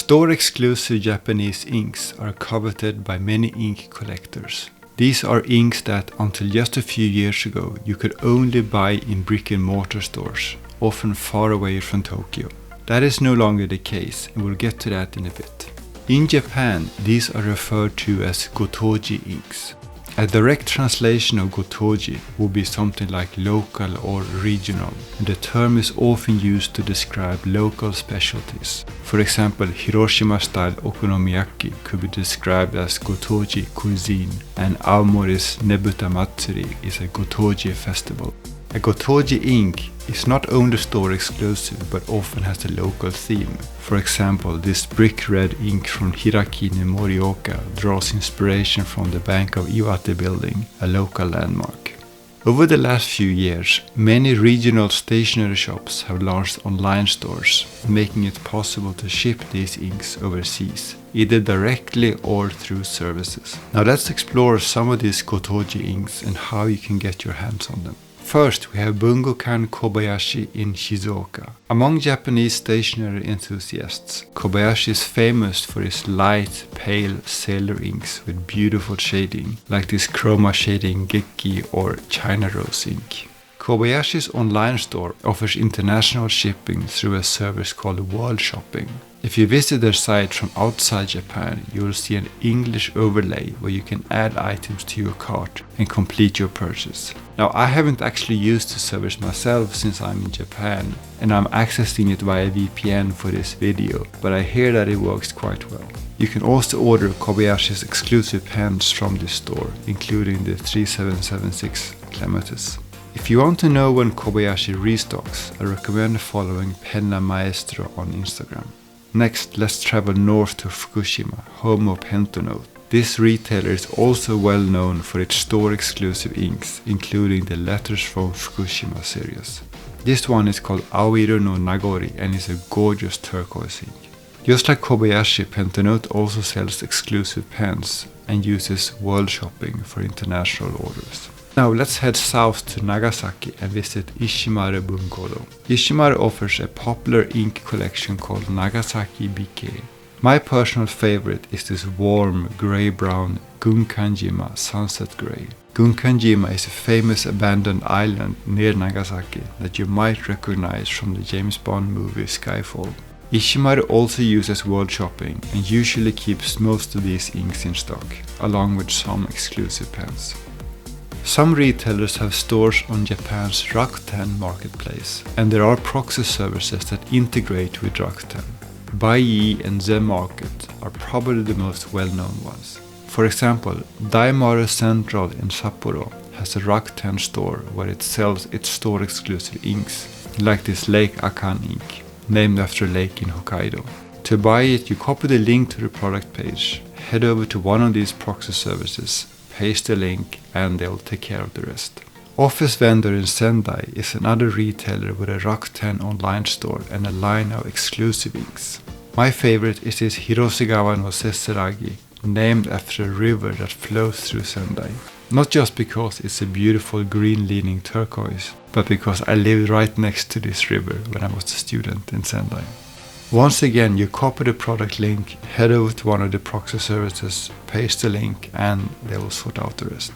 Store-exclusive Japanese inks are coveted by many ink collectors. These are inks that, until just a few years ago, you could only buy in brick-and-mortar stores, often far away from Tokyo. That is no longer the case, and we'll get to that in a bit. In Japan, these are referred to as gotoji inks. A direct translation of gotoji would be something like local or regional, and the term is often used to describe local specialties. For example, Hiroshima-style okonomiyaki could be described as gotoji cuisine, and Aomori's Nebuta Matsuri is a gotoji festival. A gotoji ink is not only store exclusive but often has a local theme. For example, this brick red ink from Hiraki in Morioka draws inspiration from the Bank of Iwate building, a local landmark. Over the last few years, many regional stationery shops have launched online stores, making it possible to ship these inks overseas, either directly or through services. Now let's explore some of these gotoji inks and how you can get your hands on them. First, we have Bungokan Kobayashi in Shizuoka. Among Japanese stationery enthusiasts, Kobayashi is famous for its light, pale sailor inks with beautiful shading, like this chroma shading Gekki or China Rose ink. Kobayashi's online store offers international shipping through a service called World Shopping. If you visit their site from outside Japan, you will see an English overlay where you can add items to your cart and complete your purchase. Now, I haven't actually used the service myself since I'm in Japan, and I'm accessing it via VPN for this video, but I hear that it works quite well. You can also order Kobayashi's exclusive pens from this store, including the 3776 Clematis. If you want to know when Kobayashi restocks, I recommend following Penna Maestro on Instagram. Next, let's travel north to Fukushima, home of Pentonote. This retailer is also well known for its store-exclusive inks, including the Letters from Fukushima series. This one is called Aoiru no Nagori and is a gorgeous turquoise ink. Just like Kobayashi, Pentonote also sells exclusive pens and uses World Shopping for international orders. Now let's head south to Nagasaki and visit Ishimaru Bunkodo. Ishimaru offers a popular ink collection called Nagasaki Bike. My personal favorite is this warm grey-brown Gunkanjima Sunset Grey. Gunkanjima is a famous abandoned island near Nagasaki that you might recognize from the James Bond movie Skyfall. Ishimaru also uses World Shopping and usually keeps most of these inks in stock, along with some exclusive pens. Some retailers have stores on Japan's Rakuten marketplace, and there are proxy services that integrate with Rakuten. Baiyi and Z-Market are probably the most well-known ones. For example, Daimaru Central in Sapporo has a Rakuten store where it sells its store-exclusive inks, like this Lake Akan ink, named after a lake in Hokkaido. To buy it, you copy the link to the product page, head over to one of these proxy services, paste the link, and they'll take care of the rest. Office Vendor in Sendai is another retailer with a Rakuten online store and a line of exclusive inks. My favorite is this Hirosegawa no Seseragi, named after a river that flows through Sendai. Not just because it's a beautiful green-leaning turquoise, but because I lived right next to this river when I was a student in Sendai. Once again, you copy the product link, head over to one of the proxy services, paste the link, and they will sort out the rest.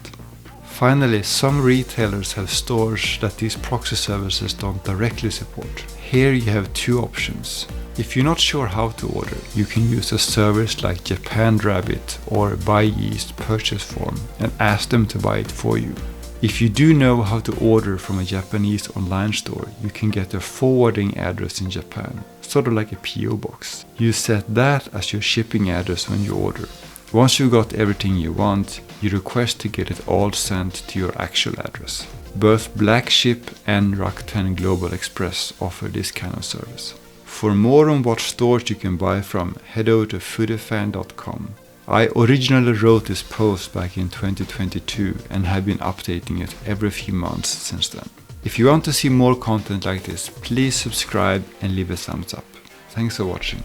Finally, some retailers have stores that these proxy services don't directly support. Here you have two options. If you're not sure how to order, you can use a service like Japan Rabbit or Baiyi's purchase form and ask them to buy it for you. If you do know how to order from a Japanese online store, you can get a forwarding address in Japan, sort of like a PO box. You set that as your shipping address when you order. Once you got everything you want, you request to get it all sent to your actual address. Both Black Ship and Rakuten Global Express offer this kind of service. For more on what stores you can buy from, head over to foodiefan.com. I originally wrote this post back in 2022 and have been updating it every few months since then. If you want to see more content like this, please subscribe and leave a thumbs up. Thanks for watching.